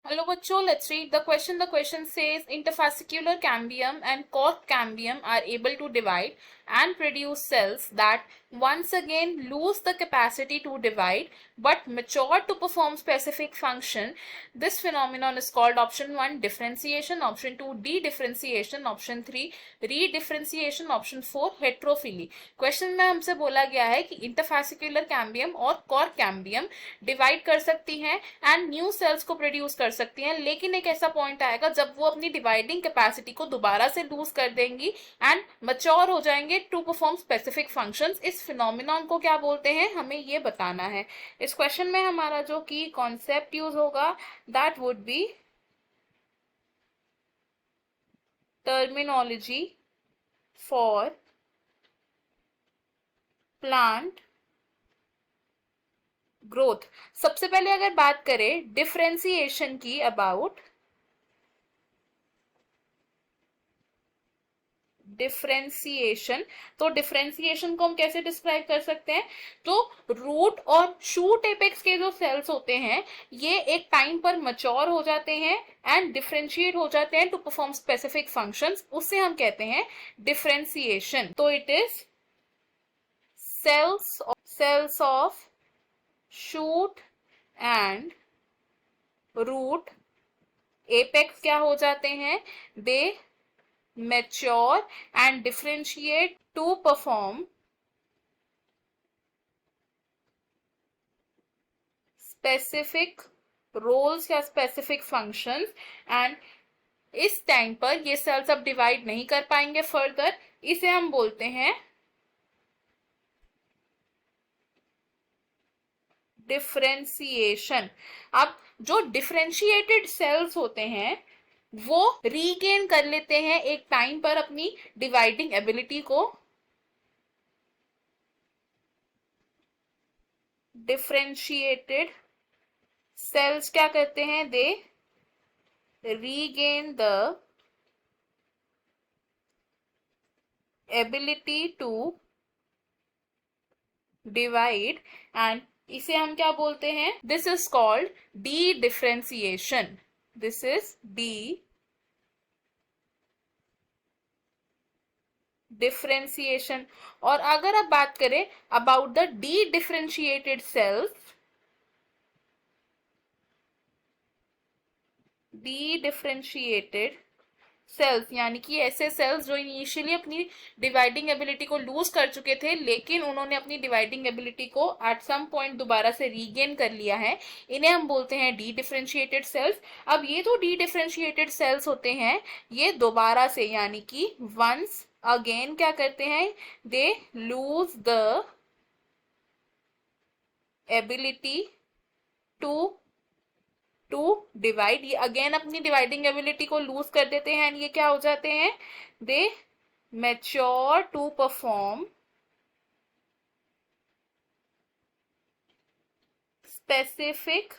Hello bachcho, let's read the question. The question says interfascicular cambium and cork cambium are able to divide and produce cells that once again lose the capacity to divide but mature to perform specific function. This phenomenon is called option 1 differentiation, option 2 de-differentiation, option 3 redifferentiation, option 4 heterophily. Question में हमसे बोला गया है कि इंटरफैसिकुलर cambium और cork cambium divide कर सकती हैं एंड न्यू सेल्स को प्रोड्यूस कर सकती हैं, लेकिन एक ऐसा पॉइंट आएगा जब वो अपनी डिवाइडिंग कैपेसिटी को दोबारा से लूज कर देंगी एंड मच्योर हो जाएंगे टू परफॉर्म स्पेसिफिक फंक्शंस। इस फिनोमिनन को क्या बोलते हैं, हमें ये बताना है। इस क्वेश्चन में हमारा जो की कॉन्सेप्ट यूज होगा that would be terminology for plant growth. सबसे पहले अगर बात करें डिफरेंशिएशन की अबाउट डिफरेंशिएशन, तो डिफरेंशिएशन को हम कैसे डिस्क्राइब कर सकते हैं, तो रूट और शूट एपेक्स के जो सेल्स होते हैं ये एक टाइम पर मच्योर हो जाते हैं एंड डिफरेंशिएट हो जाते हैं टू परफॉर्म स्पेसिफिक फंक्शंस, उससे हम कहते हैं डिफरेंशिएशन। तो it is cells of shoot and root apex क्या हो जाते हैं, they mature and differentiate to perform specific roles या specific functions and इस टाइम पर ये सेल्स अब डिवाइड नहीं कर पाएंगे फर्दर, इसे हम बोलते हैं डिफरेंशिएशन। अब जो डिफरेंशिएटेड सेल्स होते हैं वो रीगेन कर लेते हैं एक टाइम पर अपनी डिवाइडिंग एबिलिटी को। डिफरेंशिएटेड सेल्स क्या करते हैं, they regain the ability to divide and इसे हम क्या बोलते हैं, this is called dedifferentiation. This is dedifferentiation. और अगर आप बात करें about the dedifferentiated cells, dedifferentiated cells यानी कि ऐसे सेल्स जो इनिशियली अपनी डिवाइडिंग एबिलिटी को लूज कर चुके थे लेकिन उन्होंने अपनी डिवाइडिंग एबिलिटी को एट सम पॉइंट दोबारा से रीगेन कर लिया है, इन्हें हम बोलते हैं डी डिफरेंशिएटेड सेल्स। अब ये जो डी डिफरेंशिएटेड सेल्स होते हैं ये दोबारा से यानी कि वंस अगेन क्या करते हैं, they lose the ability to divide, ये अगेन अपनी डिवाइडिंग एबिलिटी को लूज कर देते हैं एंड ये क्या हो जाते हैं, they mature to perform specific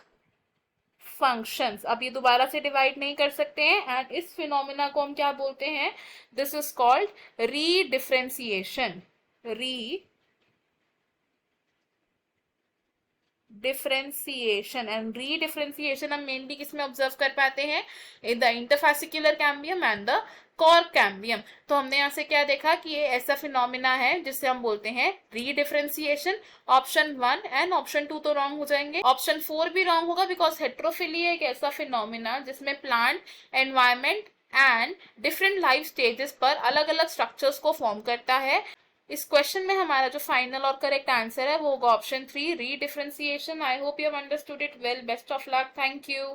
functions. अब ये दोबारा से डिवाइड नहीं कर सकते हैं एंड इस फिनोमिना को हम क्या बोलते हैं, this is called रीडिफरेंशिएशन। Differentiation and रीडिफरेंशिएशन हम मेनली किसमें ऑब्जर्व कर पाते हैं, in the इंटरफैसिकुलर cambium and the cork cambium. तो हमने यहाँ से क्या देखा कि ये ऐसा फिनोमिना है जिससे हम बोलते हैं रीडिफरेंशिएशन। ऑप्शन 1 एंड ऑप्शन 2 तो रॉन्ग हो जाएंगे, ऑप्शन 4 भी रॉन्ग होगा बिकॉज हेट्रोफिली एक ऐसा फिनोमिना जिसमें plant environment and different life stages पर अलग अलग स्ट्रक्चर्स को फॉर्म करता है। इस क्वेश्चन में हमारा जो फाइनल और करेक्ट आंसर है वो होगा option 3 रीडिफरेंशिएशन। I hope you have understood it well. Best of luck, thank you.